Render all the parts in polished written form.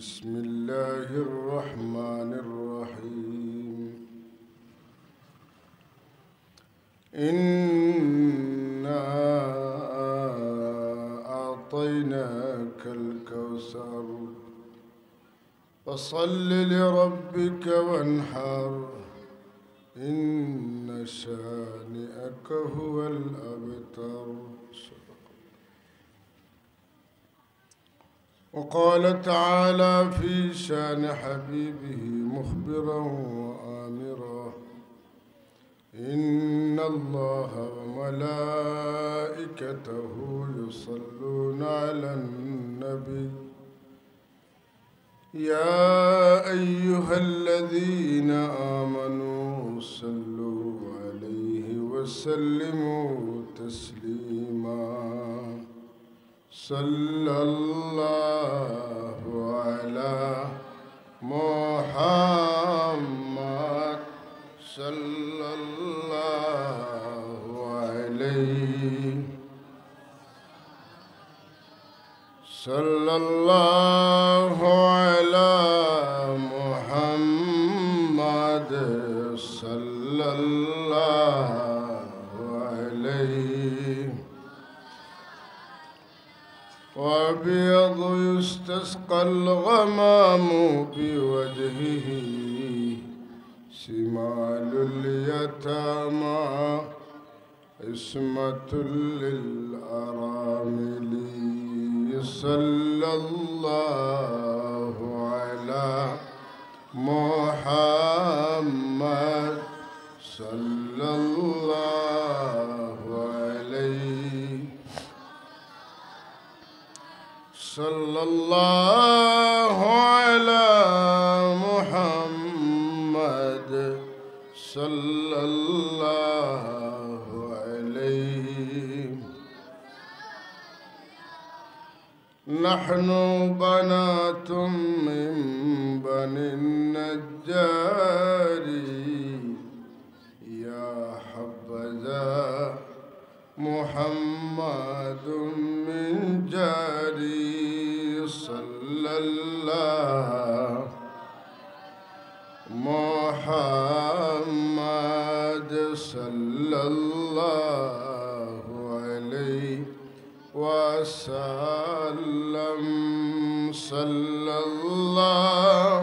بسم الله الرحمن الرحيم إنا أعطيناك الكوثر فصل لربك وانحر إن شانئك هو الأبتر. وقال تعالى في شان حبيبه مخبرا وآمرا إن الله وملائكته يصلون على النبي يا أيها الذين آمنوا صلوا عليه وسلموا تسليما. صلى الله على محمد صلى الله عليه صلى الله على محمد صلى الله عليه. وأبيض يستسقى الغمام بوجهه شمال اليتامى عصمة للأرامل. صلى الله على محمد صلى الله عليه صلى الله على محمد صلى الله عليه. نحن بنات من بني النجار يا حبذا محمد من جاري. صلى الله محمد صلى الله عليه وسلم. صلى الله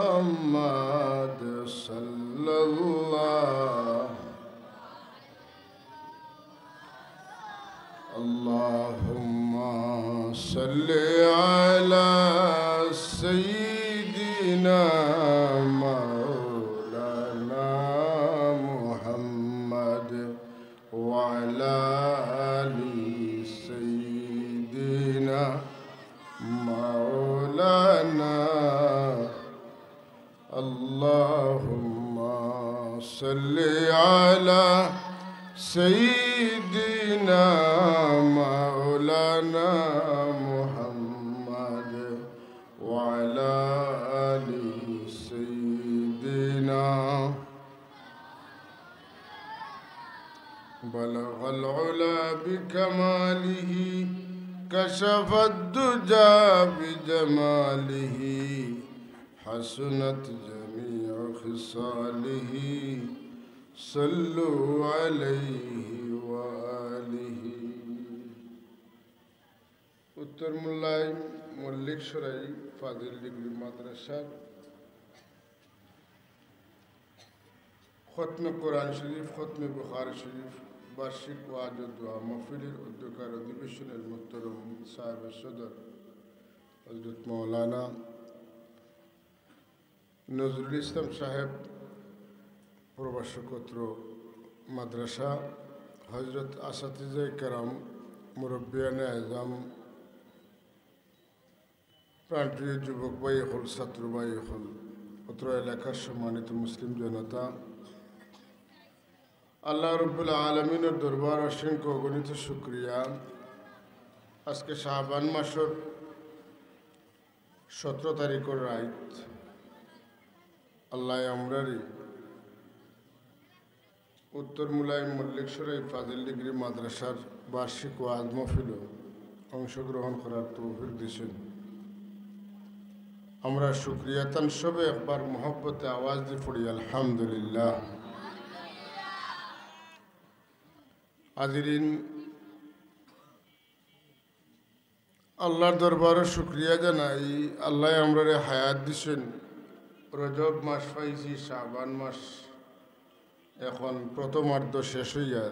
محمد صلى الله. اللهم صل على سيدنا مولانا محمد وعلى آل سيدنا مولانا. اللهم صل على سيدنا مولانا محمد وعلى آل سيدنا. بلغ العلا بكماله كشف الدجى بجماله حسنت جميع خصاله. صلوا عليه وآله. উত্তর মোল্লাই মল্লিক সরাই ফাজিল ডিগ্রি মাদ্রাসার খতমে কোরআন শরীফ খতমে বুখারী শরীফ বার্ষিক ওয়াজ ও দোয়া মাহফিলের উদ্যোগকার অধিবেশনের মুহতারম সাহেব সদর হযরত মাওলানা নজরুল ইসলাম সাহেব প্রভাষকত্র মাদ্রাসা হজরত আসাতিজায়ে কেরাম মুরব্বিয়ানে আজম প্রাণপ্রিয় যুবক ভাই হল ছাত্র ভাই হল অত্র এলাকার সম্মানিত মুসলিম জনতা, আল্লাহ রব্বুল আলমিনের দরবার অসংখ্য অগণিত শুক্রিয়া। আজকে শাবান মাসের 17 তারিখের রাত আল্লাহ আমরারি উত্তর মুলাইম মল্লিক সরাই ফাজিল ডিগ্রি মাদ্রাসার বার্ষিক ওয়াজ মাহফিল অংশগ্রহণ করার তৌফিক দিয়েছেন। আমরা শুকরিয়াতান সবে একবার মোহব্বতে আওয়াজ দিয়ে পড়ি আলহামদুলিল্লাহ। হাজিরিন, আল্লাহর দরবারে শুকরিয়া জানাই। আল্লাহ আমরা হায়াত দিছেন। রজব মাস পাইছি, শাবান মাস এখন প্রথমার্ধ শেষ হইয়া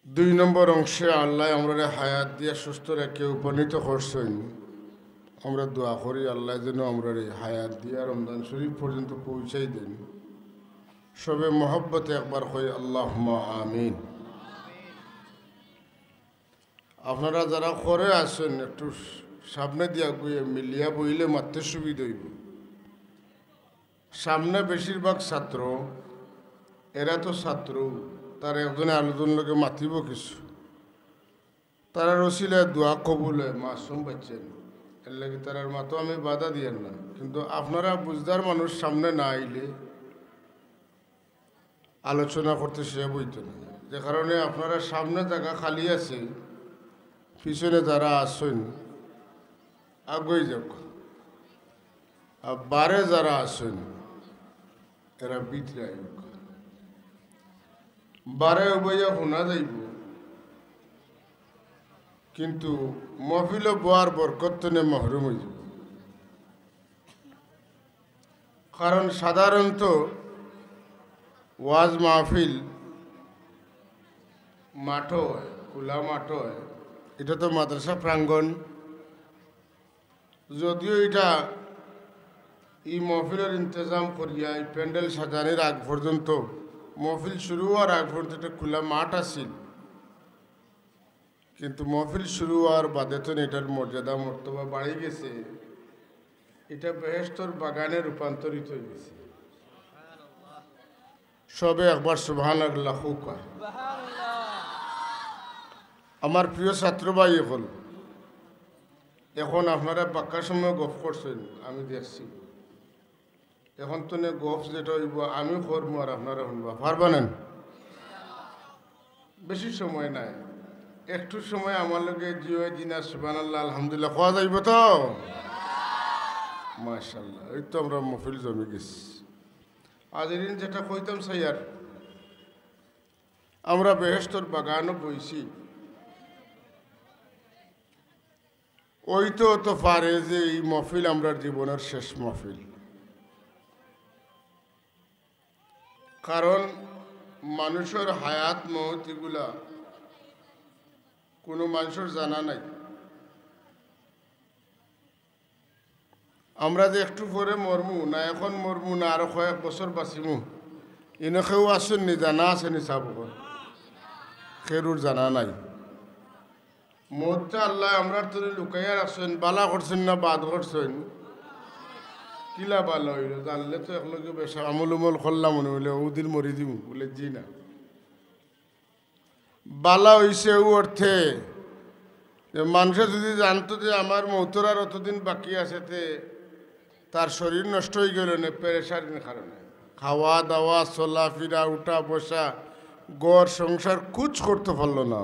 2 নম্বর অংশে আল্লাহ আমরা হায়াত দিয়া সুস্থ রেখে উপনীত করছেন। আমরা দোয়া করি আল্লাহ যেন আমরা হায়াত দিয়া রমজান শরীফ পর্যন্ত পৌঁছাই দেন। সবে মোহব্বতে একবার কই আল্লাহুম্মা আমিন। আপনারা যারা করে আছেন একটু সামনে দিয়া গিয়ে মিলিয়া বইলে মারতে সুবিধা হইব। সামনে বেশিরভাগ ছাত্র, এরা তো ছাত্র, তার একজনে আলোচনাকে মাতিব কিছু, তারা রসিলায় দোয়া কবুল হয়, মাসুম পাচ্ছেন, এর লাগে তার মাতো আমি বাধা দিয়েন না। কিন্তু আপনারা বুঝদার মানুষ সামনে না আইলে আলোচনা করতে সে বইত না। যে কারণে আপনারা সামনে জায়গা খালি আছে, পিছনে যারা আসেন আগুই যাক, আর বারে যারা আসেন এরা ভিতরে আইব। বারে বইয়া শোনা যাইব, কিন্তু মহফিল বোয়ার বরকতনে মহরুম হয়ে যাব। কারণ সাধারণত ওয়াজ মাহফিল মাঠ হয়, খোলা মাঠ হয়, এটা তো মাদ্রাসা প্রাঙ্গণ। যদিও এটা এই মহফিলের ইন্তজাম করিয়া এই প্যান্ডেল সাজানোর আগ পর্যন্ত, মহফিল শুরু হওয়ার আগ পর্যন্ত একটা খোলা মাঠ আছিল, কিন্তু মহফিল শুরু হওয়ার বাদে তো এটার মর্যাদা মর্তবা বাড়ি গেছে। এটা বেহেশতর বাগানে রূপান্তরিত হয়ে গেছে। সবে একবার সুবহানাল্লাহ কয়। আমার প্রিয় ছাত্র ভাই, এখন আপনারা পাক্কার সময় গপ করছেন, আমি দেখছি। এখন তো গপ যেটা হইব আমি করবো আর আপনারা শুনবা, পারবানেন? বেশি সময় নাই, একটু সময় আমার লগে জিও জিনা সুবহানাল্লাহ আলহামদুলিল্লাহ খাওয়া যাইব তো? মাশাআল্লাহ, এই তো আমরা মহফিল জমে গেছি। আজদিন যেটা কইতাম সাইয়ার, আমরা বেহেশতর বাগানও বইছি। ওই তো পারে যে এই মহফিল আমরা জীবনের শেষ মহফিল। কারণ মানুষের হায়াত মৌত এগুলা কোনো মানুষের জানা নাই। আমরা যে একটু পরে মরমু না, এখন মরমু না আরো কয়েক বছর বাঁচিমু, এনেকেও আসেননি, জানা আসেনি চাব, খেরুর জানা নাই। মরটা আল্লাহ আমরা তোরে লুকাইয়া রাখছেন, বালা করছেন না বাদ করছেন, কিলা বালা হইল জানলে তো একলগে বেশা আমল উমল করলাম মনে হইলে ওদিন মরি দিব বলে জি না। বালা হইছে ও অর্থে যে মানুষে যদি জানতো যে আমার মৌতর আর অতদিন বাকি আছে, তার শরীর নষ্ট হয়ে গেল না পেরেশানির কারণে। খাওয়া দাওয়া, চলা ফিরা, উঠা বসা, গড় সংসার কুচ করতে পারল না।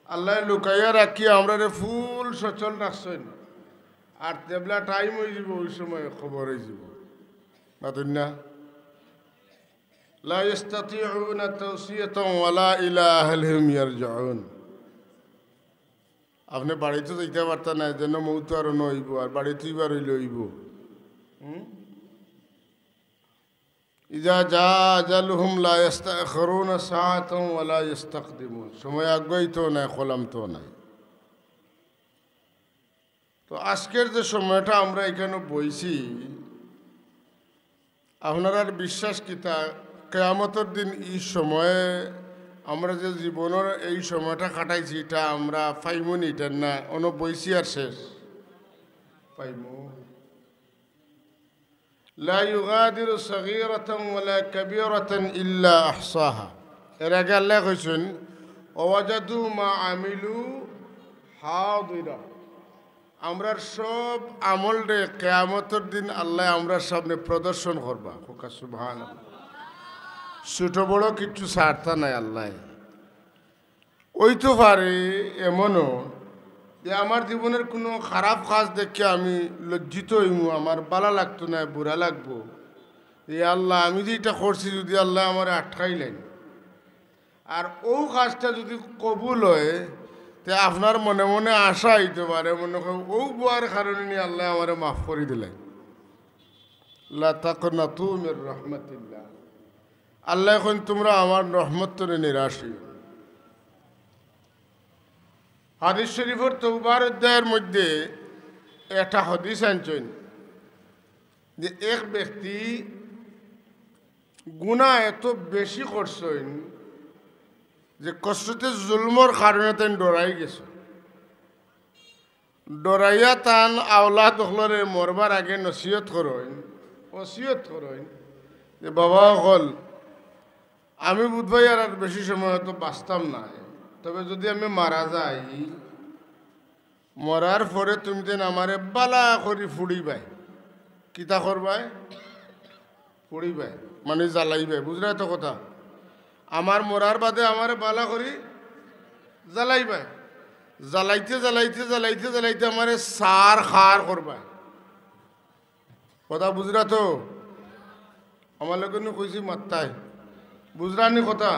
আল্লাহ লুকাইয়া রাখি আমরা ফুল সচল রাখছেন। আর তেবলা টাইম হয়ে যাব, ওই সময় খবর হয়ে যাব। বাতুন না লা ইস্তাতিউনা তাওসিয়াতান ওয়ালা ইলা আহলিহিম ইয়ারজিউন। আপনি বাড়িতে যাইতে পারতেন না, যেন মৌত আরো নইব, আর বাড়িতেই বার হইলে হইব। ইজা জা আজালুহুম লা ইস্তাখিরুনা সাআতান ওয়ালা ইস্তাকদিমুন। সময় আগাই তো নাই, কলাম তো নাই। তো আজকের যে সময়টা আমরা এখানে বইছি, আপনারা বিশ্বাস কিতা কিয়ামতের দিন এই সময়ে আমরা যে জীবনের এই সময়টা কাটাইছি, এটা আমরা পাইমনি, এটা না অন বইছি আর শেষ পাইমু। লা ইউগাদিরু সাগীরাতান ওয়ালা কাবীরাতান ইল্লা আহসাহা। এর আগে আল্লাহ কইছেন ওয়াজাদু মা আমিলু হাদিরা। আমরা সব আমল রে কিয়ামতের দিন আল্লাহ আমরা সামনে প্রদর্শন করবা। সুবহানাল্লাহ। ছোট বড় কিচ্ছু ছাড়তা নাই আল্লাহ। ওইতে পারে এমনও যে আমার জীবনের কোনো খারাপ কাজ দেখে আমি লজ্জিত হইমু, আমার বালা লাগতো না, বুড়া লাগবো। এই আল্লাহ আমি যে এটা করছি যদি আল্লাহ আমার আটকাইলেন, আর ও কাজটা যদি কবুল হয় তে আপনার মনে মনে আশা হইতে পারে, মনে করেন ও বুয়ার কারণে নিয়ে আল্লাহ আমার মাফ করে দিলেন। লা তাকনাতু মির রাহমাতিল্লাহ, আল্লাহ এখন তোমরা আমার রহমত তরে নিরাশ হইও। হাদিস শরীফের তওবার অধ্যায়ের মধ্যে একটা হাদিস আনছেন যে এক ব্যক্তি গুনাহ এত বেশি করছেন যে কষ্টতে জুলমর কারণে তাই ডরাই গেছে। ডরাইয়া তান আওলাদ হলরে মরবার আগে নসিহত করেন, ওসিয়ত করেন যে বাবা হল আমি বুধবাই আর বেশি সময় হয়তো বাঁচতাম না, তবে যদি আমি মারা যাই, মরার পরে তুমি যেন আমারে বালা করি ফুড়িবাই। কিতা করবাই? ফুড়িবাই মানে জ্বালাইবাই, বুঝলে তো কথা। আমার মরার বাদে আমারে বালা করি জ্বালাইবাই, জ্বালাইতে জ্বালাইতে জ্বালাইতে জ্বালাইতে আমারে সার খার করবাই। কথা বুঝরা তো? আমার লোক কইছি মাত্তায়, বুঝরানি কথা।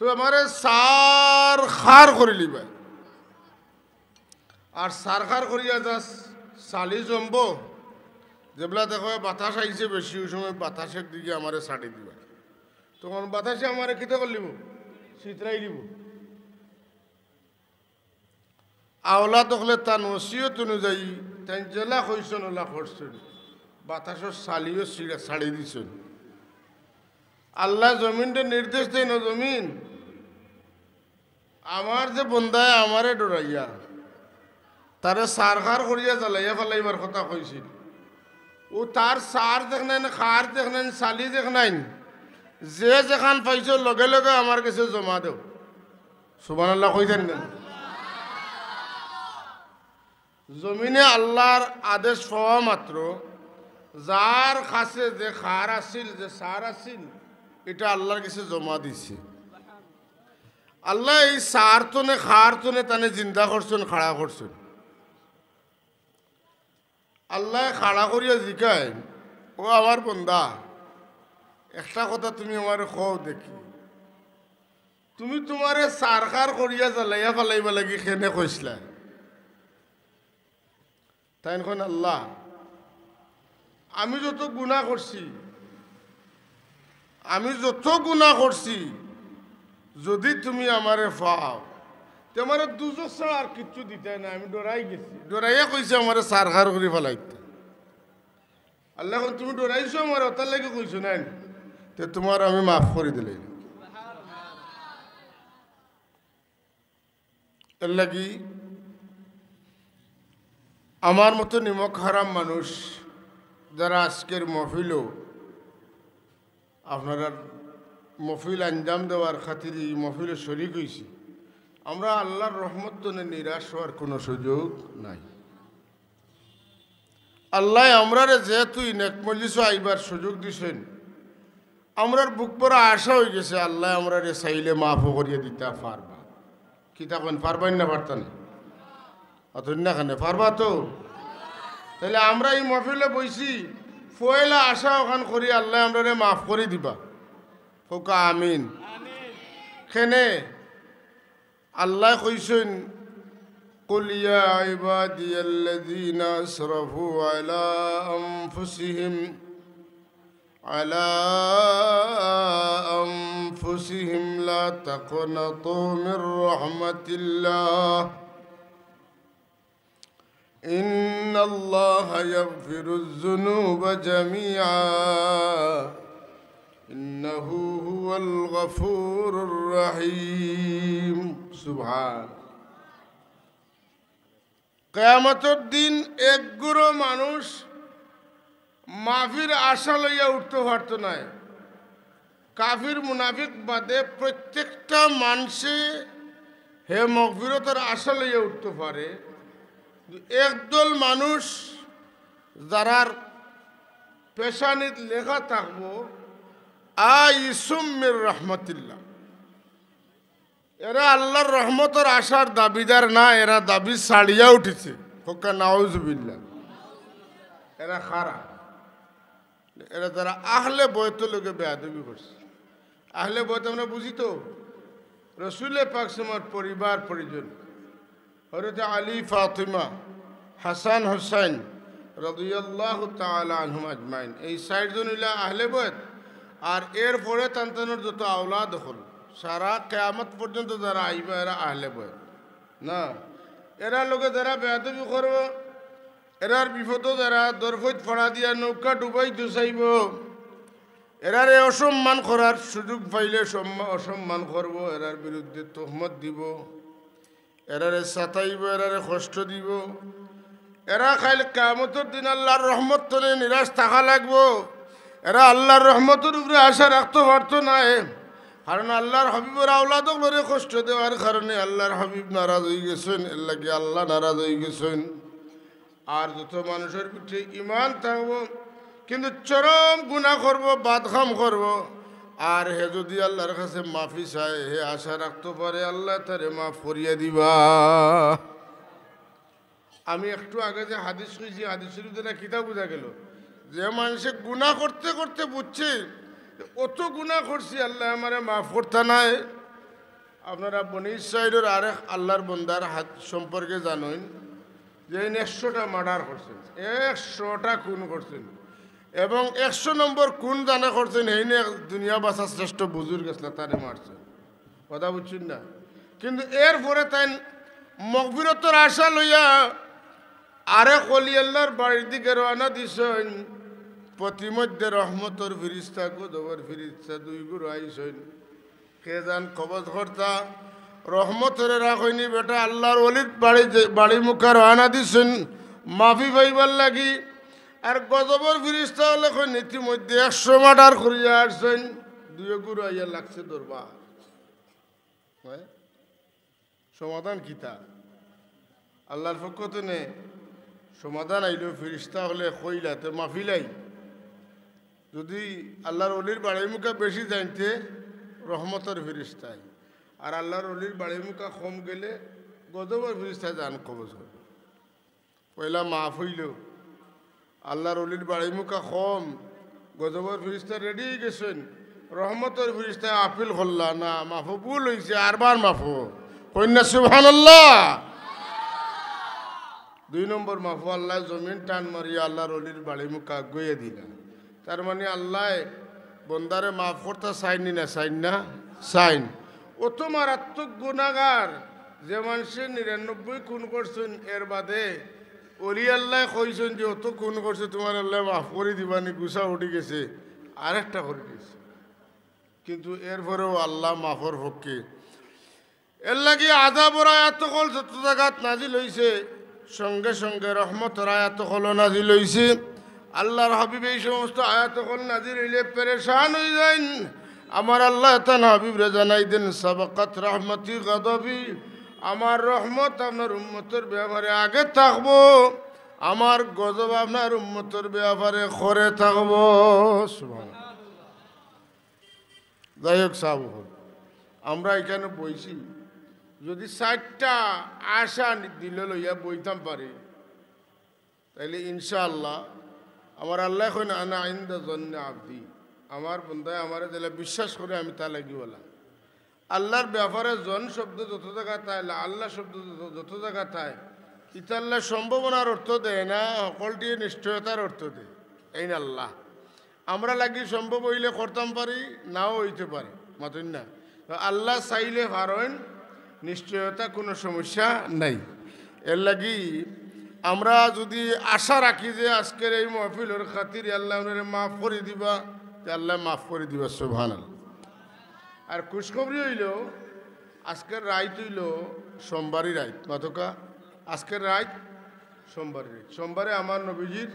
তো আমারে সার খার করে লিবা, আর সার খার করিয়া যাস চালি জমব, যেগুলা দেখো বাতাস আইছে বেশি, ওই সময় বাতাসের দিকে আমারে ছাড়ি দিবা। তখন বাতাসে আমারে কিতা করলিব? চিত্রাই দিব। আওলা তখলে তার নসিহত অনুযায়ী তাই জেলা কইসন ওলা করছেন, বাতাসের চালিও ছাড়ি দিছেন। আল্লাহ জমিনটা নির্দেশ দেয় না, জমিন আমার যে বন্ধায় আমারে ডরাইয়া তারে সার খার করিয়া জ্বালাইয়া ফেলাইবার কথা কইছিল, ও তার সার দেখ নাই, খার দেখ নাই, চালি দেখ নাই, যে যেখান পাইছ লগে লগে আমার কাছে জমা দেও। সুবহানাল্লাহ কইতেন না? জমিনে আল্লাহর আদেশ পাওয়া মাত্র যার কাছে যে খার আসিল, যে সার আসিল, এটা আল্লাহর কাছে জমা দিছে। আল্লাহ এই সার তনে খার তনে তানে জিন্দা করছেন, খাড়া করছেন। আল্লাহ খাড়া করিয়া জিকায়, ও আমার বন্দা একটা কথা তুমি আমার কও দেখি, তুমি তোমারে সার খার করিয়া জ্বালাইয়া ফেলাইবা লাগি কেনে কইসলা? তাই এখন আল্লাহ আমি যত গুনাহ করছি, আমি যত গুনাহ করছি, যদি তুমি আমারে পাও তোমারে দুজো ছাড়া আর কিচ্ছু দিতে না। আমি ডরাই গেছি, ডরাইয়া কইছে আমারে সার খার করে ফেলাইতে। আল্লাহ তুমি ডরাইছো আমার, ওটার লাগে কইছো না, তো তোমার আমি মাফ করে দিলে। এর লাগি আমার মতো নিমক হারাম মানুষ যারা আজকের মহফিলও আপনারা মহফিল আঞ্জাম দেওয়ার খাতির এই মহফিলে শরিক হয়েছি, আমরা আল্লাহর রহমত তনে নিরাশ হওয়ার কোনো সুযোগ নাই। আল্লাহ আমরারে যেহেতু নেক মজলিস আইবার সুযোগ দিছেন, আমরার বুক পরা আশা হয়ে গেছে আল্লাহ আমরারে চাইলে মাফও করিয়ে দিতে পারবা। কি তখন পারবেন না? পারতেন অতদিন না খানে পারবা তো? তাহলে আমরা এই মহফিলে বইছি, পয়লা আশা ওখান করি আল্লাহ আমরারে মাফ করে দিবা। ফোকা আমিন। খেনে আল্লাহ কইছেন, قل يا عبادي الذين أسرفوا على أنفسهم لا تقنطوا من رحمة الله إن الله يغفر الذنوب جميعا إنه هو الغفور الرحيم سبحان। কিয়ামতের দিন এক গুরু মানুষ মাফির আশা লইয়া উঠতে পারত না। কাফির মুনাফিক বাদে প্রত্যেকটা মানুষে হে মগফিরতের আশা লইয়া উঠতে পারে। একদল মানুষ যারার পেশানিত লেখা থাকবো আইসুম মির রহমতিল্লাহ, এরা আল্লাহর রহমতের আশার দাবিদার না, এরা দাবি ছাড়িয়া উঠেছে। ফোকা নাউজুবিল্লাহ। এরা খারা, এরা তারা আহলে বয়ত লোকে বেয়াদবি করছে। আহলে বয়ত আমরা বুঝি তো, রসুলে পাক সাল্লাল্লাহু পরিবার পরিজন, হযরত আলী, ফাতিমা, হাসান, হুসাইন রাদিয়াল্লাহু তাআলা আনহুম আজমাইন, এই ৬০ জন হইলা আহলে বয়ত। আর এর পরে তান্তানোর যত আওলাদ হল, সারা কিয়ামত পর্যন্ত যারা আইবা এরা আহলে বয়ত না। এরা লোকে যারা বেয়াদবি করব, এরার বিপদ যারা দরফত ফড়া দিয়া নৌকা ডুবাই চাইব, এরারে অসম্মান করার সুযোগ পাইলে অসম্মান করব, এরার বিরুদ্ধে তহমত দিব, এরারে সাতাইব, এরারে কষ্ট দিব। এরা খাইলে কিয়ামতের দিন আল্লাহর রহমত তলে নিরাশ থাকা লাগবো। এরা আল্লাহর রহমতের উপরে আশা রাখতে পারতো না, কারণ আল্লাহর হাবিবের আওলাদক লরে কষ্ট দেওয়ার কারণে আল্লাহর হাবিব নারাজ হয়ে গেছেন, এর লাগে আল্লাহ নারাজ হয়ে গেছেন। আর যত মানুষের পিঠে ইমান থাকবো কিন্তু চরম গুনাহ করব, বাদখাম করব, আর হে যদি আল্লাহর কাছে মাফি চায়, হে আশা রাখতে পারে আল্লাহ তারে মাফ করিয়া দিবা। আমি একটু আগে যে হাদিস কইছি, হাদিস শরীফ দ্বারা কিতাব বোঝা গেল যে মানুষে গুনাহ করতে করতে বুঝছে অত গুনাহ করছি, আল্লাহ আমারে মাফ করতে নাই। আপনারা বনি ইসরাইলের আরেক আল্লাহর বন্দার হাত সম্পর্কে জানেন যে ১০০টা মার্ডার করছেন, ১০০টা খুন করছেন, এবং ১০০ নম্বর খুন জানা করছেন, এই নিয়ে দুনিয়া বাঁচার শ্রেষ্ঠ বুজুর্গ গেছিল তারে মারছেন। কথা বুঝছেন না? কিন্তু এরপরে তাই মগফিরতর আশা লইয়া আরেক ওলি আল্লাহর বাড়ির দিকে রওনা দিছেন। প্রতিমধ্যে রহমতর ফিরিস্তা, গজবের ফিরিস্তা দুই গুরু আইসেন। কে যান কবজ কর্তা রহমতের রাখইনি বেটা আল্লাহর ওলির বাড়ি মুখা রওনা দিছেন মাফি পাইবার লাগি। আর গজবের ফিরিস্তা হলে ইতিমধ্যে ১০০ মার্ডার করিয়া আসছেন। দুই গুরু আইয়া লাগছে দরবার। সমাধান কিতা আল্লাহর পক্ষ নে সমাধান আইল। ফিরিস্তা হলে কইলাতে মাফিলাই যদি আল্লাহর অলির বাড়ির মুখা বেশি জানতে রহমতের ফিরিস্তায়, আর আল্লাহর অলির বাড়ির মুখা কম গেলে গজবের ফিরিস্তায় যান কবজ হবে। পয়লা মাফ হইল, আল্লাহর অলির বাড়ির মুখা কম, গজবের ফিরিস্তা রেডি গেছেন, রহমতের ফিরিস্তায় আপিল করলা না, মাফো ভুল হয়েছে, আরবার মাফো কন্যা সুবহানাল্লাহ। ২ নম্বর মাফো আল্লাহ জমিন টান মারিয়া আল্লাহর অলির বাড়ি মুখা গইয়ে দিলেন। তার মানে আল্লাহ বন্দারে মাফ করতে চাইনি না, চাইন না চাইন। অত মারাত্মক গুনাহগার যে মানুষের ৯৯ খুন করছেন, এর বাদে অলি আল্লাহ কইছেন যে অত খুন করছে তোমার আল্লাহ মাফ করে দিবানি, গুছা উঠে গেছে, আরেকটা করে দিয়েছে। কিন্তু এরপরেও আল্লাহ মাফর পক্ষে। এর লাগে আযাবর আয়াত কল যত জায়গাত নাজিল হইছে, সঙ্গে সঙ্গে রহমতের আয়াত কল নাজিল হইছে। আল্লাহর হাবিব এই সমস্ত আয়াত কল নাজিল হইলে পেরেশান হয়ে যান। আমার আল্লাহ তান হাবিবরে জানাই দেন সাবাকাত রহমতি গদবি, আমার রহমত আপনার উম্মতের ব্যাপারে আগে থাকবো, আমার গজব আপনার উম্মতের ব্যাপারে করে থাকবো। সুবহানাল্লাহ। যাই হোক সাবু, আমরা এখানে বইছি, যদি ৬০টা আশা দিল লইয়া বইতাম পারি, তাইলে ইনশাআল্লাহ আমার আল্লাহ এখন আনা আইন্দা জন্যে আবদি, আমার বন্ধায় আমার দিলে বিশ্বাস করে আমি তা লাগি বলা। আল্লাহর ব্যাপারে জন শব্দ যত জায়গা তাই, আল্লাহ শব্দ যত জায়গা তাই, ইতা আল্লাহ সম্ভাবনার অর্থ দেয় না, সকলটি নিশ্চয়তার অর্থ দেয়। এই না আল্লাহ আমরা লাগি সম্ভব হইলে করতাম পারি, নাও হইতে পারে, মাতুন না। আল্লাহ চাইলে পারেন, নিশ্চয়তা কোনো সমস্যা নাই। এর লাগি আমরা যদি আশা রাখি যে আজকের এই মাহফিলের খাতির আল্লাহ মাফ করে দিবা, আল্লাহ মাফ করে দিবা। সুবহানাল্লাহ। আর খুশখবরি হইল আজকের রাইত হইল সোমবারই রাইত, মাতকা আজকের রাইত সোমবারই রাইত। সোমবারে আমার নবীজির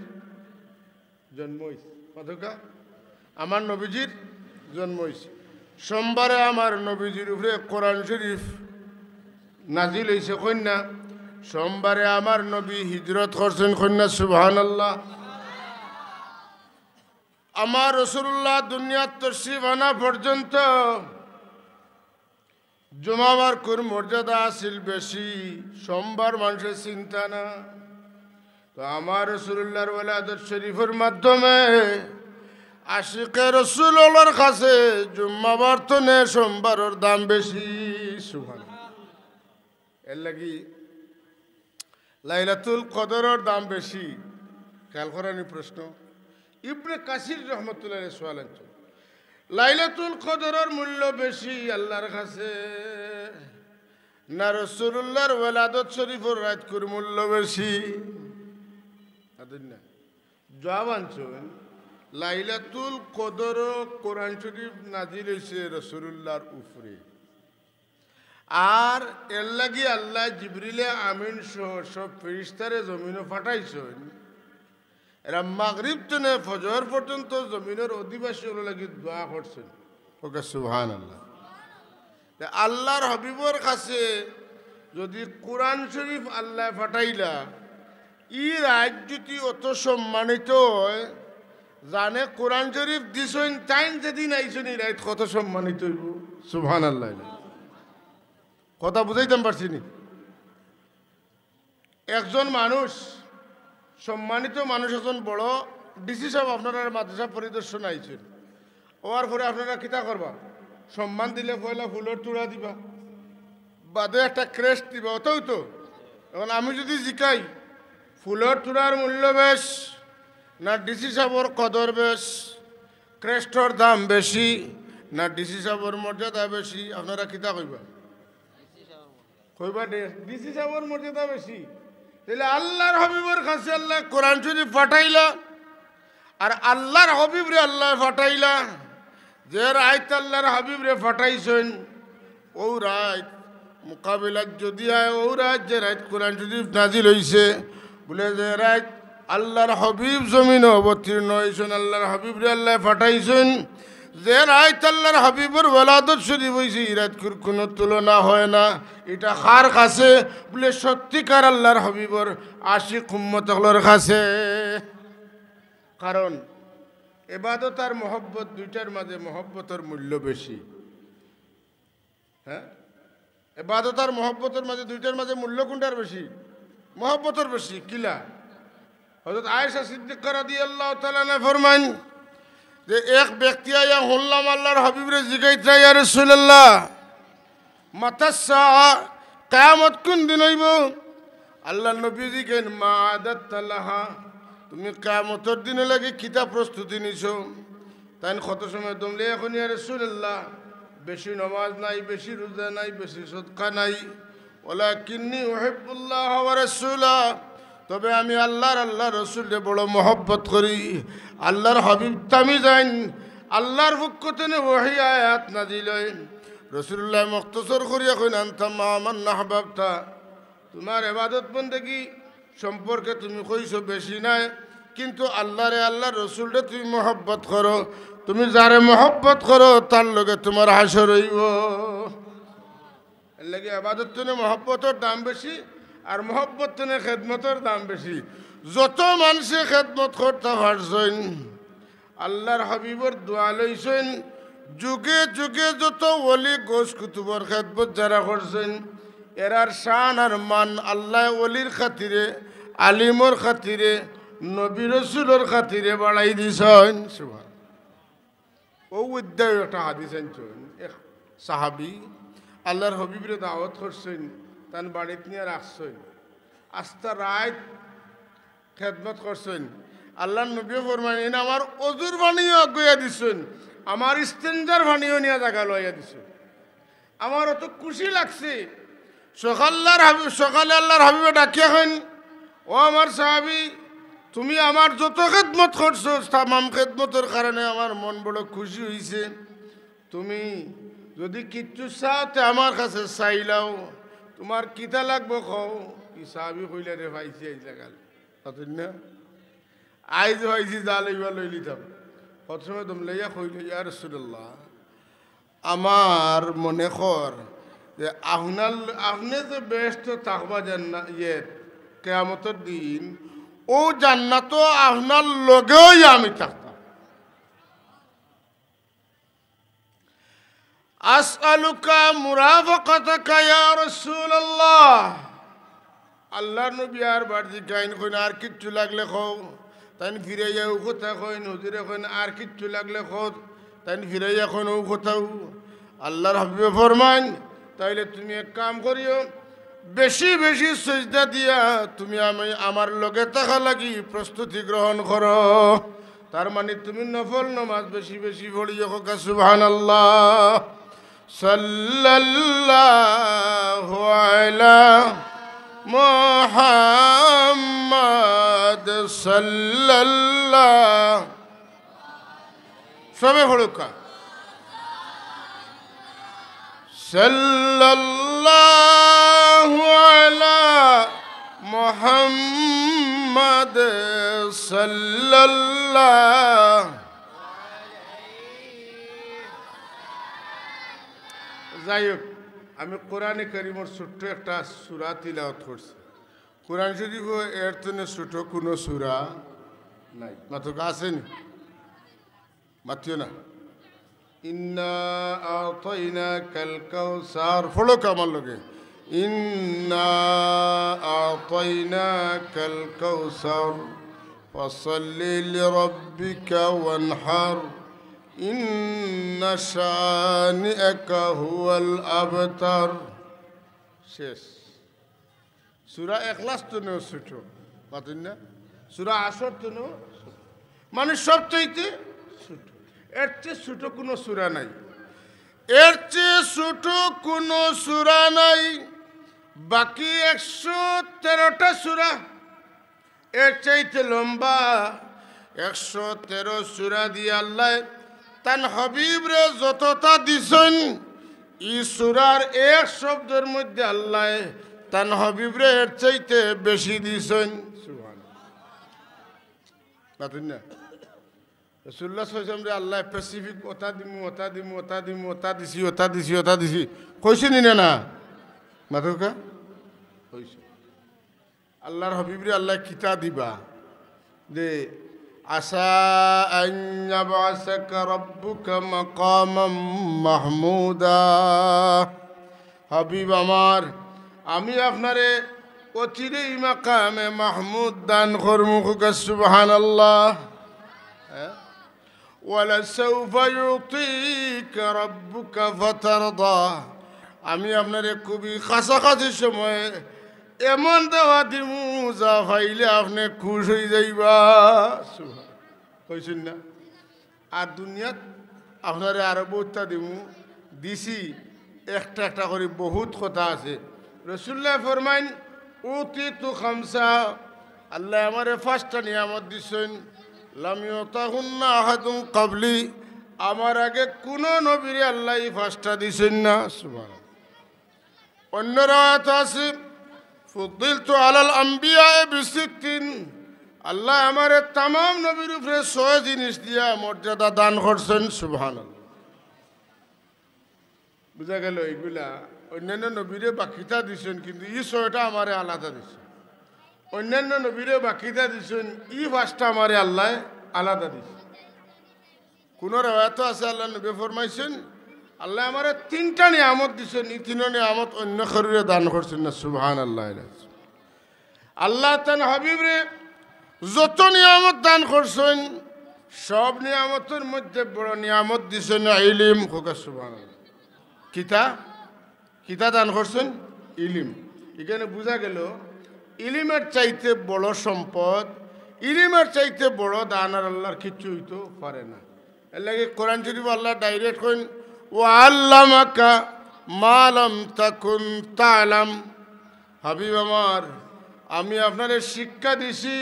জন্ম হয়েছে, মাতকা আমার নবীজির জন্ম হয়েছে। সোমবারে আমার নবীজির উপরে কোরআন শরীফ নাজিল হয়েছে কন্যা। সোমবারে আমার নবী হিজরত করছেন কন্যা। সুবহানাল্লাহ। আমার রাসূলুল্লাহ দুনিয়ার তশরিফ আনা পর্যন্ত জুমাবার কোন মর্যাদা আসিল বেশি, সোমবার মানুষের চিন্তা না। তো আমার রাসূলুল্লাহর ওলাদত শরীফের মাধ্যমে আশিকে রাসূলুল্লাহর কাছে জুম্মাবার তো নে সোমবারের দাম বেশি। সুবহানাল্লাহ। এর লাগি লাইলাতুল কদরের দাম বেশি। খেয়াল করানি প্রশ্ন ইবনে কাসির রহমতুল্লাহ আলাইহি সওয়াল আছে, লাইলাতুল কদরের মূল্য বেশি আল্লাহর কাছে না রাসূলুল্লাহর ওলাদত শরীফের রাতকুর মূল্য বেশি? না জবাব আনছেন, লাইলাতুল কদর কোরআন শরীফ নাজিল হয়েছে রাসূলুল্লাহর উপরে, আর এর লাগি আল্লাহ জিবরিলে আমিন সহ সব ফেরেশতারে জমিনে পাঠাইছেন। এরা মাগরিব থেকে ফজর পর্যন্ত জমিনের অধিবাসী হলো লাগি দোয়া করছেন। ওকে সুবহানাল্লাহ। আল্লাহর হাবিবর কাছে যদি কোরআন শরীফ আল্লাহ পাঠাইলা, ই রাত যদি অত সম্মানিত হয়, জানে কোরআন শরীফ দিছেন তাই যেদিন আইছেন এই রাত কত সম্মানিত হইব। সুবহানাল্লাহ। কথা বুঝাইতাম পারছি নি? একজন মানুষ, সম্মানিত মানুষ, একজন বড় ডিসি সাহেব আপনারা মাদ্রাসা পরিদর্শন আইছেন, হওয়ার পরে আপনারা কিতা করবা? সম্মান দিলে পয়লা ফুলের তুড়া দিবা, বাদে একটা ক্রেস্ট দিবা, অতই তো। এখন আমি যদি জিকাই ফুলের তুড়ার মূল্য বেশ না ডিসি সাহেবর কদর বেশ, ক্রেস্টর দাম বেশি না ডিসি সাহেবর মর্যাদা বেশি, আপনারা কিতা কইবা? কইবা ডিসি সাহেবর মর্যাদা বেশি। তাহলে আল্লাহর হাবিবের কাছে আল্লাহ কোরআন শরীফ পাঠাইলা, আর আল্লাহর হাবিবরে আল্লাহ পাঠাইলা। যে রাত আল্লাহর হাবিবরে পাঠাইছেন ও রাত মোকাবিলাত যদি হয়, ও রাত যে রাত কোরআন শরীফ নাজিল হইছে, বলে যে রাত আল্লাহর হাবিব জমিনে অবতীর্ণ হয়েছেন, আল্লাহর হাবিবরে আল্লাহ পাঠাইছেন, যে রাত আল্লাহর হাবিবর ওলাদত শরীফ হয়েছে, এই রাতকুর কোনো তুলনা হয় না। এটা কার কাছে? বলে সত্যিকার আল্লাহর হাবিবর আশিক উম্মতগুলোর কাছে। কারণ ইবাদত আর মহব্বত দুইটার মাঝে মহব্বতের মূল্য বেশি। হ্যাঁ, ইবাদত আর মহব্বতের মাঝে দুইটার মাঝে মূল্য কোনটার বেশি? মহব্বতের বেশি। কিলা? হযরত আয়েশা সিদ্দিকা রাদিয়াল্লাহু তাআলা আনহা ফরমান যে এক ব্যক্তি আয়া শুনলাম আল্লাহর হাবিবরে জিগাইতা, ইয়া রাসূলুল্লাহ মাতাসা, কিয়ামত কোন দিন হইব? আল্লাহর নবী জিগাইন মা আদাততা লাহা, তুমি কিয়ামতের দিনে লাগি কিতা প্রস্তুতি নিছো? তাই কত সময় দমলে এখন ইয়া রাসূলুল্লাহ বেশি নামাজ নাই, বেশি রোজা নাই, বেশি সদকা নাই, ওয়ালাকিন্নী উহিব্বুল্লাহ ওয়া রাসূলা, তবে আমি আল্লাহর রসুলকে বড় মহব্বত করি। আল্লাহর হাবিব তামি যাইন, আল্লাহর পক্ষ থেকে ওহী আয়াত নাজিল হয়। রাসূলুল্লাহ মুখতাসর করিয়া কইন আনতা মা মান আহবাবতা, তোমার ইবাদত বন্দেগী সম্পর্কে তুমি কইছো বেশি নাই, কিন্তু আল্লাহর রসুলকে তুমি মহব্বত করো। তুমি যারে মহব্বত করো তার লগে তোমার হাসর হইব। এর লাগে ইবাদত থেকে মহব্বতের দাম বেশি, আর মহব্বত থেকে খেদমতের দাম বেশি। যত মানুষে খেদমত করতে পারছেন, আল্লাহর হাবিবর দোয়া লইছেন, যুগে যুগে যত ওলি গোস কুতুবর খেদমত যারা করছেন, এরার শান আর মান আল্লাহ ওলির খাতিরে, আলিমর খাতিরে, নবী রসুলের খাতিরে বাড়াই দিছেন। ও উদ্যায় একটা হাদিস আনছেন, এক সাহাবি আল্লাহর হাবিবরে দাওয়াত করছেন, তান বাড়িতে নিয়ে রাখছেন, আস্তা রাত খেদমত করছেন। আল্লাহর নবী ফরমাইন আমার অজুর পানিও আগুয়া দিছেন, আমার ইস্তেঞ্জার পানিও নিয়ে জায়গা লইয়া দিছেন। আমার অত খুশি লাগছে। সকালে আল্লাহর হাবিবে ডাকিয়া হইন, ও আমার সাহাবি, তুমি আমার যত খেদমত করছো তামাম খেদমতের কারণে আমার মন বড় খুশি হয়েছে। তুমি যদি কিচ্ছু চাও তে আমার কাছে চাইলাও, তোমার কিতা লাগবো কও। কি সাহাবি কইলে রে পাইছি এই জায়গাল না, আইজ পাইছি যা লইবা লই লিতাম। কত সময় দম লইয়া কইলে ইয়া রাসূলুল্লাহ আমার মনে কর যে আপনি যে ব্যস্ত থাকবা জান্নাত কিয়ামতের দিন, ও জান্নাত আপনার লগেই আমি থাকতাম। আসআলুকা মুরাফাকাতাকা ইয়া রাসূলুল্লাহ। আল্লাহর নবী আর বাড়ি গাইন কইন আর কিচ্ছু লাগলে খাও, তাই ফিরাইয়া ও কথা কইন, হুজুরে কইন আর কিচ্ছু লাগলে খাও, তাই ফিরাইয়া কইন ও কথাও। আল্লাহর হাবিবে ফরমান তাইলে তুমি এক কাম করিও, বেশি বেশি সিজদা দিয়া তুমি আমার লগে থাকা লাগি প্রস্তুতি গ্রহণ করো। তার মানে তুমি নফল নামাজ বেশি বেশি পড়িও। সুবহানাল্লাহ। সাল্লাল্লাহু আলা মুহাম্মাদ সাল্লাল্লাহু। সবে পড়ুকা সাল্লাল্লাহু আলা মুহাম্মাদ সাল্লাল্লাহু। যাই হোক, আমি কোরআনে কারিমের ছোট্ট একটা সূরা তিলাওয়াত করছি। কোরআন শরীফ এর জন্য ছোট কোনো সূরা নাই, মাত্র আসেনি, মাত্র না। ইন্না আতাইনাকাল কাউসার, ফলো কামাল লগে, ইন্না আতাইনাকাল কাউসার ফাসাল্লি লিরাব্বিকা ওয়ানহার ইন্না শানিআকা হুয়াল আবতার। শেষ। সূরা ইখলাস তো নেও ছোট, পাতেন না? সূরা আসর তো নেও মানে সবচাইতে ছোট। এর চেয়ে ছোট কোনো সূরা নাই, এর চেয়ে ছোট কোনো সূরা নাই। বাকি 113টা সূরা এর চাইতে লম্বা। 113 সূরা দিয়ে আল্লাহ তান হাবিবরে যতটা দিছেন, ই সূরার এক শব্দের মধ্যে আল্লাহ তান হাবিবরে এর চাইতে বেশি দিছেন। সুবহানাল্লাহ। রাসূলুল্লাহ সাল্লাল্লাহু আলাইহি ওয়াসাল্লাম আল্লাহ স্পেসিফিক ওতা দিমু ওতা দিমু ওতা দিমু ওতা দিছি ওতা দিছি ওতা দিছি কইছেন না? মাথুকা কইছে। আল্লাহর হাবিবরে আল্লাহ কিতা দিবা যে আসা আন ইয়াবআসাকা রাব্বুকা মাকামাম মাহমুদা। হাবিব আমার, আমি আপনারে অচিরেই মাকামে মাহমুদ দান করমু। সুবহানাল্লাহ। ওয়ালাসাউফা ইউতিকা রাব্বুকা ফাতারদা। আমি আপনারে খুবই কাছাকাছি সময়ে এমন দেওয়া দিমু যা ভাইলে আপনি খুশ হয়ে যাইবা। কইছেন না? আর দুনিয়াত আপনারে আরো বহুতটা দিমু, দিছি একটা একটা করে বহুত কথা আছে। রাসূলুল্লাহ ফরমাইন উতিতু খামসা, আল্লাহ আমারে 5টা নিয়ামত দিছেন, লাম ইউতাহুন্না আহাদুন ক্বাবলি, আমার আগে কোনো নবীরে আল্লাহ এই 5টা দিছেন না। সুবহানাল্লাহ। অন্য রাওয়াত আছে ফুদ্দিলতু আলাল আম্বিয়া বিসিত্তিন, আল্লাহ আমারে तमाम নবীর উপরে 6 জিনিস দিয়া মর্যাদা দান করছেন। সুবহানাল্লাহ। বুঝা গেল? এইগুলা অন্যান্য নবীরে বাকিটা দিছেন, কিন্তু এই 6টা আমারে আলাদা দিছেন। অন্যান্য নবীরে বাকিটা দিছেন, এই 5টা আমারে আল্লাহ আলাদা দিছেন। কোন রাওয়াত আছে আল্লাহ নবী ফরমাইছেন আল্লাহ আমারে 3টা নিয়ামত দিছেন, এই 3 নিয়ামত অন্য কারুরে দান করছেন না। সুবহানাল্লাহ। আল্লাহ তান হাবিবরে যত নিয়ামত দান করছেন, সব নিয়ামতের মধ্যে বড় নিয়ামত দিছেন ইলম। সুবহানাল্লাহ। কিতা কিতা দান করছেন? ইলম। এখানে বোঝা গেল ইলিমের চাইতে বড় সম্পদ, ইলিমের চাইতে বড় দান আর আল্লাহর কিচ্ছু হইতে পারে না। এর লাগে কোরআন শরীফ আল্লাহ ডাইরেক্ট কইন ওয়া আল্লামাকা মা লাম তাকুন তা'লাম। হাবিব আমার, আমি আপনারে শিক্ষা দিছি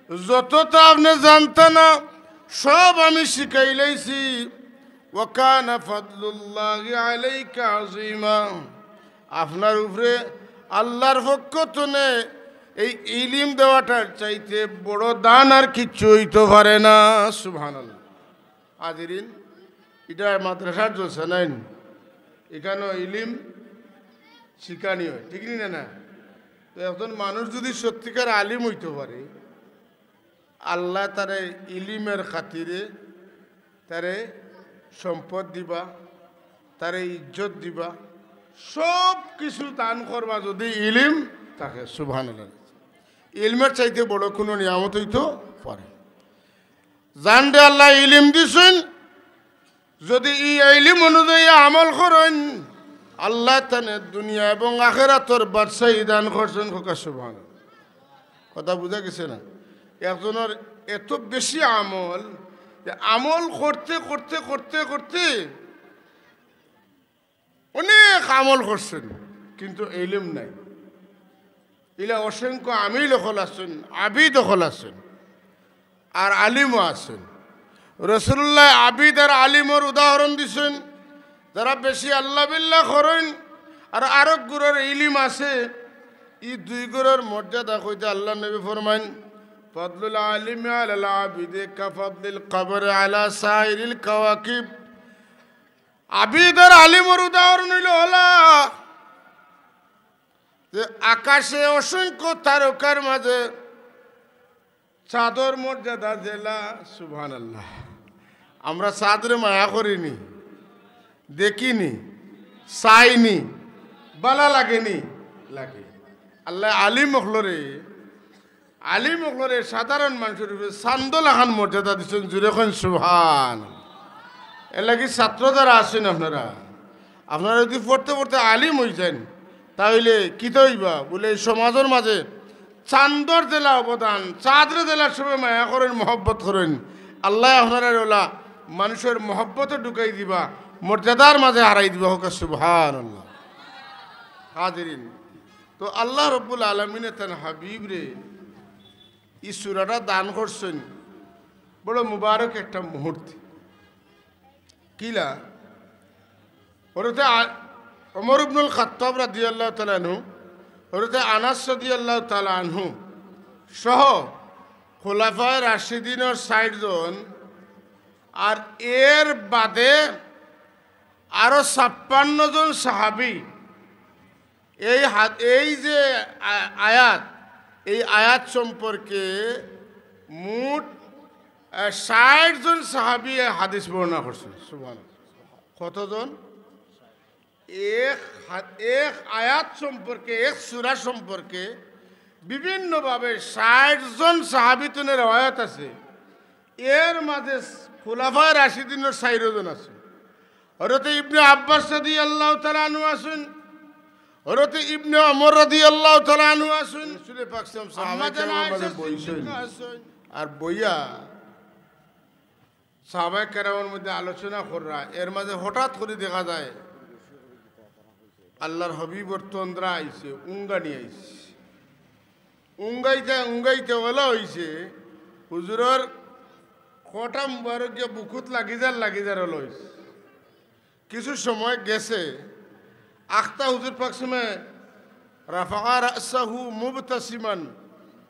যতটা আপনি জানতেন না, সব আমি শিখাইলাইছি। ওয়া কানা ফাদলুল্লাহি আলাইকা আযীমা, আপনার উপরে আল্লাহর পক্ষ থেকে এই ইলম দেওয়াটার চাইতে বড় দান আর কিচ্ছু হইতে পারে না। সুবহানাল্লাহ। হাজিরিন, এটা মাদ্রাসার জলসা নাই, এখানে ইলম শিখানি হয়, ঠিক না? তো একজন মানুষ যদি সত্যিকার আলিম হইতে পারে, আল্লাহ তারে ইলিমের খাতিরে তারে সম্পদ দিবা, তারে ইজ্জত দিবা, সব কিছু দান করবা যদি ইলিম থাকে। সুবহানাল্লাহ। ইলমের চাইতে বড় কোনো নিয়ামত হইতো পারে। জানতে আল্লাহ ইলিম দিছেন, যদি ই ইলিম অনুযায়ী আমল করেন আল্লাহ তানে দুনিয়া এবং আখিরাতের বাদশাহী দান করছেন। সুবহানাল্লাহ। কথা বুঝা গেছে না? একজনের এত বেশি আমল যে আমল করতে করতে করতে করতে অনেক আমল করছেন, কিন্তু ইলম নাই। ইলা অসংখ্য আমিল হল আছেন, আবিদ হল আছেন, আর আলিমও আছেন। রাসূলুল্লাহ আবিদ আর আলিমর উদাহরণ দিছেন, যারা বেশি আল্লাহ বিল্লাহ করেন আর আরেক গুরুর ইলিম আছে। এই দুই গুরুর মর্যাদা কইতে আল্লাহ নবী ফরমাইন, ফাদলুল আলিমি আলাল আবিদি কাফাদলিল কবর আলা সাইরিল কাওয়াকিব। আবিদ আর আলিমর উদাহরণ হইল হলা যে আকাশে অসংখ্য তারকার মাঝে চাঁদর মর্যাদা জেলা। সুবহানাল্লাহ। আমরা চাঁদরে মায়া করিনি, দেখিনি, চাইনি, বালা লাগেনি, লাগে। আল্লাহ আলিম মখলরে সাধারণ মানুষের উপরে চান্দল আখান মর্যাদা দিচ্ছেন। জুড়ে এখন সুবহান। এর লাগি ছাত্র যারা আছেন আপনারা যদি পড়তে পড়তে আলিম হয়ে যান তাহলে কি হইবা বলে সমাজের মাঝে চান্দর জেলা অবদান, চাঁদরে জেলার সবাই মায়া করেন, মহব্বত করেন। আল্লাহ আপনারা ওলা মানুষের মহব্বতে ঢুকাই দিবা, মর্যাদার মাঝে হারাই দিবা। হোক সুবহানাল্লাহ। হাজিরিন, তো আল্লাহ রব্বুল আলমিনে তার হাবিব রে এই সূরাটা দান করছেন। বড় মুবারক একটা মুহূর্ত। কিলা ওরতে ওমর ইবনুল খাত্তাব রাদিয়াল্লাহু তাআলা আনহু, ওরতে আনাস রাদিয়াল্লাহু তাআলা আনহু সহ খোলাফায়ে রাশিদিনের ৬০ জন, আর এর বাদে আরো ৫৬ জন সাহাবী এই যে আয়াত, এই আয়াত সম্পর্কে মোট ৬০ জন সাহাবী হাদিস বর্ণনা করছেন। সুবহানাল্লাহ। কতজন? এক আয়াত সম্পর্কে, এক সূরা সম্পর্কে বিভিন্নভাবে ৬০ জন সাহাবীতুনের রওয়ায়াত আছে। এর মাঝে খুলাফায়ে রাশিদিনের ৪ জন আছে। হযরত ইবনে আব্বাস রাদিয়াল্লাহু তাআলা আনহু আছেন, হযরত ইবনে ওমর রাদিয়াল্লাহু তাআলা আনহু আছেন। রাসূল পাক সাহাবায়ে বইছেন, আর বইয়া সাহাবায়ে কেরামের মধ্যে আলোচনা করা। এর মাঝে হঠাৎ করে দেখা যায় আল্লাহর হাবিবর তন্দ্রা আইছে, উঙ্গানি আইছে। উঙ্গাইতে ওলা হইছে হুজুরের কটা মুবারক গিয়ে বুকুত লাগিজার হলো হইছে। কিছু সময় গেছে, আখতা হুজুর পাক সময় রাফা রাসাহু মুবতাসিমান,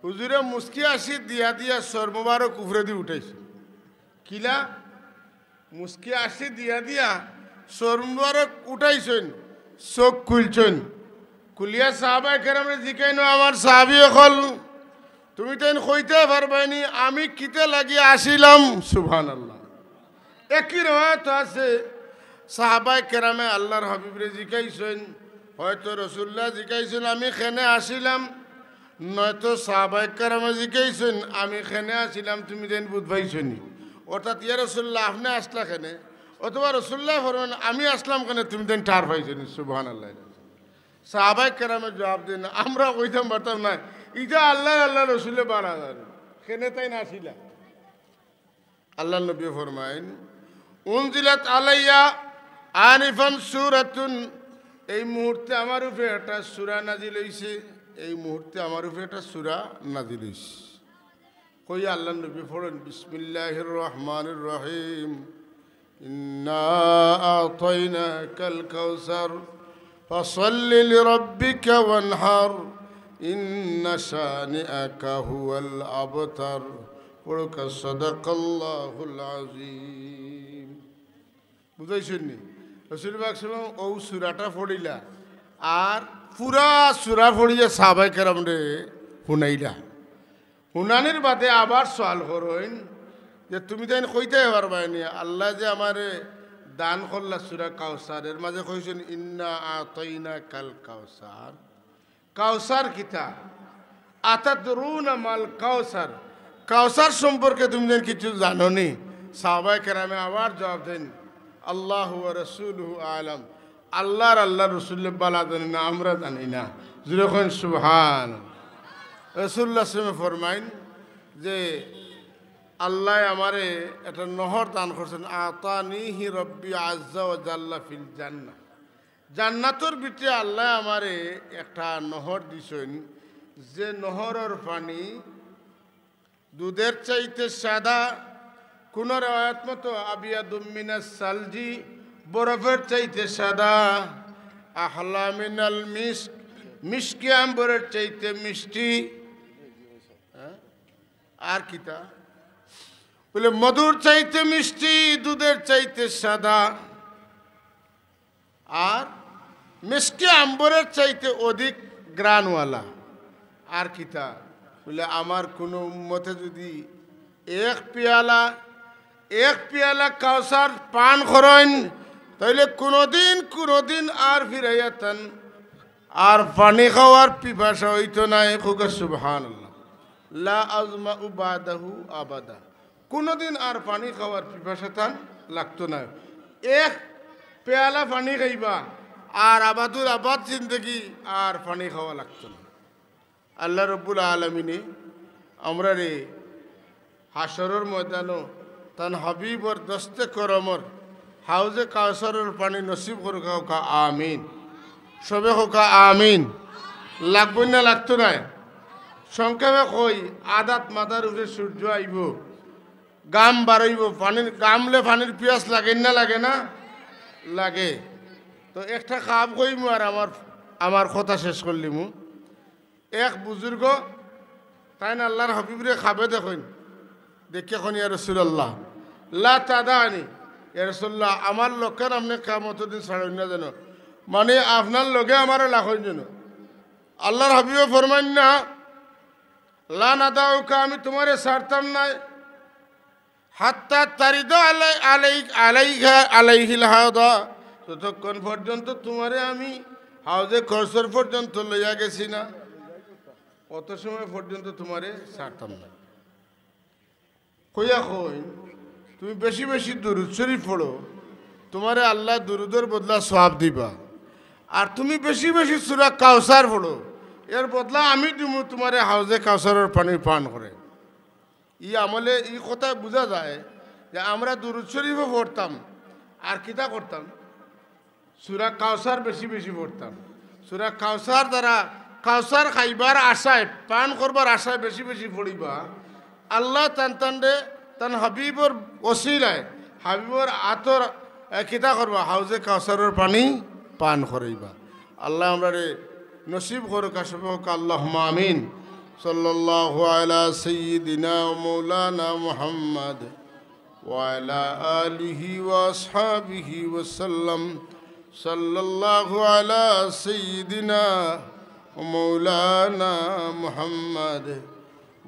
হুজুরে মুস্কি আসি দিয়া সর মুবারক উফরে দিয়ে উঠাইছে। কিলা মুস্কি আসি দিয়া সর মুবারক উঠাইছেন, চোখ খুলছেন। কুলিয়া সাহাবায়ে কেরামে জিকাইন, আমার সাহাবী হল তুমি তাই কইতে পারবানি আমি কিতে লাগিয়ে আসিলাম। সুবহানাল্লাহ। একই রওয়ায়াত আছে সাহাবায়ে কেরামে আল্লাহর হাবিবরে জিকাইছেন, হয়তো রাসূলুল্লাহ জিকাইছেন আমি খেনে আসিলাম, নয়তো সাহাবায়ে কেরামে জিকাইছেন আমি খেনে আসিলাম, তুমি দেন বুঝ পাইছনি। অর্থাৎ ইয়া রাসূলুল্লাহ আপনি আসলা খেনে, অথবা রাসূলুল্লাহ ফরমান আমি আসলাম কেনে তুমি দেন ঠার পাইছনি। সুবহানাল্লাহ। সাহাবায়ে কেরামে জবাব দেন আমরা কইতাম পারতাম না, ইটা আল্লাহ রসুলে বাড়া খেনে তাই না আসিলা। আল্লাহ নবী ফরমাইন উনজিলাত আলাইয়া আনিফান সূরাতুন, এই মুহূর্তে আমার উপরে একটা সূরা নাজিল হইছে, এই মুহূর্তে আমার উপরে একটা সূরা নাজিল হইছে। কই আল্লাহ নবী পড়েন বিসমিল্লাহির রহমানির রহিম, ইন্না আতাইনাকাল কাউসার ফাসাল্লি লিরাব্বিকা ওয়ানহার ইন্না শানিআকা হুয়াল আবতার। পড়ুকা সাদাকাল্লাহুল আযীম। বুঝাইছেন নি? রাসূল পাক সাল্লাল্লাহু আলাইহি ওয়াসাল্লাম ও সূরাটা পড়িলা আর পুরা সূরা পড়িয়া সাহাবায়ে কেরামরে শুনাইলা। শুনানির বাদে আবার সওয়াল করেন যে তুমি তাই কইতে পারবানি আল্লাহ যে আমারে দান করলা সূরা কাউসার এর মাঝে কইছেন ইন্না আতাইনা কাল কাউসার কাউসার কিতা আতাদরুনা মাল কাউসার কাউসার সম্পর্কে তুমি যেন কিছু জানো নি সাহাবায়ে কেরামে আবার জবাব দেন আল্লাহু ওয়া রাসূলুহু আলাম আল্লাহর রাসূল বালা জানি না আমরা জানি না যখন সুবহান রাসূলুল্লাহ সাল্লাল্লাহু আলাইহি ফরমাইন যে আল্লাহ আমারে একটা নহর দান করছেন আতানিহি রব্বি আজ্জা ওয়া জাল্লা ফিল জান্নাহ জান্নাতের ভিতরে আল্লাহ আমারে একটা নহর দিছেন যে নহরের পানি দুধের চাইতে সাদা কোন রওয়ায়াত মতো আবিয়াদুম মিনাস সালজি বরফের চাইতে সাদা আহলা মিনাল মিস্ক মিষ্টি আম্বরের চাইতে মিষ্টি আর কিতা বলে মধুর চাইতে মিষ্টি দুধের চাইতে সাদা আর মিষ্টি আম্বরের চাইতে অধিক গ্রানওয়ালা আর কিতা বলে আমার কোনো উম্মতে যদি এক পেয়ালা কাউসার পান করেন তাইলে কোনোদিন আর ফিরাইয়াতেন আর পানি খাওয়ার পিপাসা হইতো না খুব সুবহানাল্লাহ লা আজমা বাদাহু আবাদা কোনোদিন আর পানি খাওয়ার পিপাসা তান লাগতো না এক পেয়ালা পানি খাইবা আর আবাদুর আবাদ জিন্দগি আর পানি খাওয়া লাগতো না আল্লাহ রব্বুল আলমিনে আমরা রে হাসরের ময়দানো তান হাবিবর দস্তে করমর হাউজে কাউসারের পানি নসিব করুক হোকা আমিন সবে হোকা আমিন লাগবই না লাগতো না সংক্ষেপে কই আদাত মাথার উপরে সূর্য আইব গাম বাড়াইব পানির গামলে পানির পিয়াস লাগে না লাগে না লাগে তো একটা কাম কইমু আর আমার কথা শেষ করলিমু এক বুজুর্গ তাই না আল্লাহর হাবিবরে খাবে দেখুন দেখে এখন ইয়া রাসূলুল্লাহ লা তাদানি ইয়া রাসূলুল্লাহ আমার লোকের আপনি কিয়ামত দিন ছাড়েন না যেন মানে আপনার লগে আমার লাখই যেন আল্লাহর হাবিবে ফরমান না লা নাদাউকা আমি তোমারে ছাড়তাম না হাত্তা তারিদা আলাইহিল হাওদা ততক্ষণ পর্যন্ত তোমারে আমি হাউজে কাউসার পর্যন্ত লইয়া গেছি না অত সময় পর্যন্ত তোমারে ছাড়তাম না কইয়া কই তুমি বেশি বেশি দুরূদ শরীফ পড়ো তোমারে আল্লাহ দুরুদের বদলা সওয়াব দিবা আর তুমি বেশি বেশি সূরা কাউসার পড়ো এর বদলা আমি দিমু তোমারে হাউজে কাউসারের পানি পান করে আমলে এই কথায় বোঝা যায় যে আমরা দুরূদ শরীফও পড়তাম আর কিতা করতাম সূরা কাউসার বেশি বেশি পড়তাম সূরা কাউসার দ্বারা কাউসার খাইবার আশায় পান করবার আশায় বেশি বেশি পড়িবা আল্লাহ তান হাবিবর ওসিলায় হাবিবর আতর কিতা করবা হাউজে কাউসারের পানি পান করাইবা আল্লাহ আমরা রে নসিব করুক আসবে হোক আল্লাহুম্মা আমিন সাল্লাল্লাহু আলা সাইয়্যিদিনা ওয়া মাওলানা মুহাম্মদ ওয়া আলা আলিহি ওয়া আসহাবিহি ওয়া সাল্লাম সাল্লাল্লাহু আলা সাইয়্যিদিনা ওয়া মাওলানা মুহাম্মদ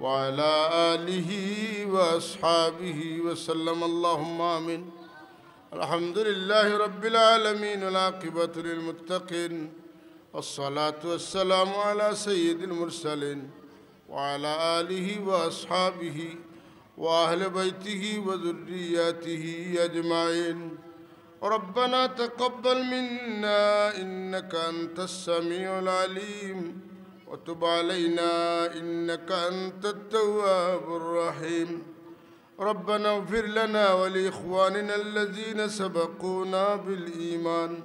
ওয়া আলা আলিহি ওয়া আসহাবিহি ওয়া সাল্লাম আল্লাহুম্মা আমিন আলহামদুলিল্লাহি রাব্বিল আলামিন ওয়াল আকিবাতু লিল মুত্তাকিন والصلاة والسلام على سيد المرسلين وعلى آله وأصحابه وأهل بيته وذرياته أجمعين ربنا تقبل منا إنك أنت السميع العليم وتب علينا إنك أنت التواب الرحيم ربنا اغفر لنا ولإخواننا الذين سبقونا بالإيمان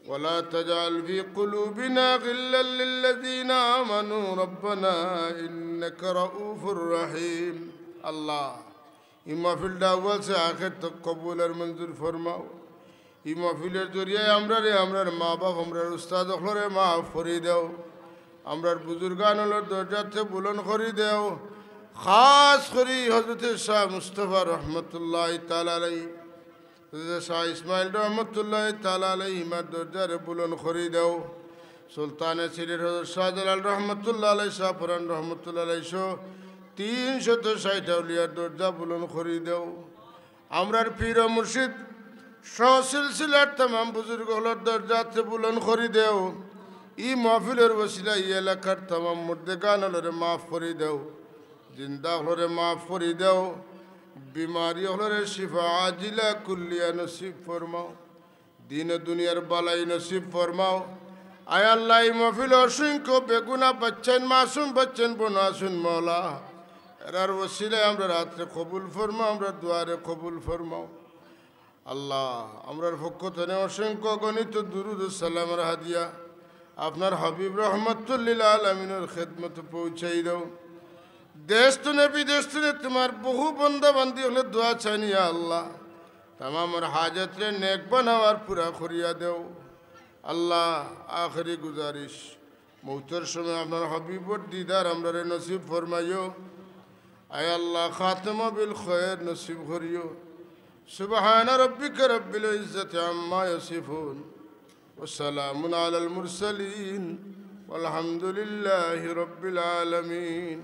ولا تجعل في قلوبنا غلا للذين آمنوا ربنا إنك رؤوف رحيم الله محفل اول سے آخر تک قبول اور منظور فرماؤ এই মাহফিলের জরিয়ায় আমরার মা বাপ আমরার উস্তাদ হলরে মাফ করে দাও আমরার বুজুর্গান হলর দরজাতে বুলন করে দাও খাস করি হযরত শাহ মুস্তাফা রহমতুল্লাহ তাআলা আলাইহি শাহ ইসমাইল রহমতুল্লাহ তাআলা আলাইহি মার দরজারে বুলন করে দাও সুলতানে সিরির হযরত শাহজালাল রহমতুল্লাহ আলাইহি শাহ পুরান রহমতুল্লাহ আলাইহি 360 আউলিয়ার দরজা বুলন করে দাও আমরার পীর ও মুর্শিদ সিলসিলার तमाम বুজুর্গ হলর দরজাতে বুলন করি দেও ই মাহফিলের ওসিলা ই এলাকার तमाम মুর্দেগান হলরে মাফ করি দেও জিন্দা হলরে মাফ করি দেও বিমারি হলরে শিফা আজিলা কুল্লিয়া নসিব ফরমাও দিন দুনিয়ার বালাই নসিব ফরমাও আয় আল্লাহ এই মাহফিল অসংখ্য বেগুনা বাচ্চেন মাসুম বাচ্চেন বোনাসুন মৌলা এরার ওসিলায় আমরা রাত্রে কবুল ফরমাও আমরা দুয়ারে কবুল ফরমাও আল্লাহ আমরার পক্ষ থেকে অসংখ্য গণিত দুরুদ সালামের হাদিয়া আপনার হাবিব রহমতুল্লিল আলমিনের খেদমত পৌঁছাই দাও দেশ তুনে বিদেশ তুনে তোমার বহু বন্ধা বান্ধি হলে দোয়া চাইনিয়া আল্লাহ তামামের হাজতরে নেক বানাওয়ার পুরা করিয়া দেও আল্লাহ আখরি গুজারিশ মৌতের সময় আপনার হাবিবর দিদার আমরা নসিব ফরমাইও আয় আল্লাহ খাতমা বিল খয়ের নসিব করিও سبحان ربك رب العزة عما يصفون وسلام على المرسلين والحمد لله رب العالمين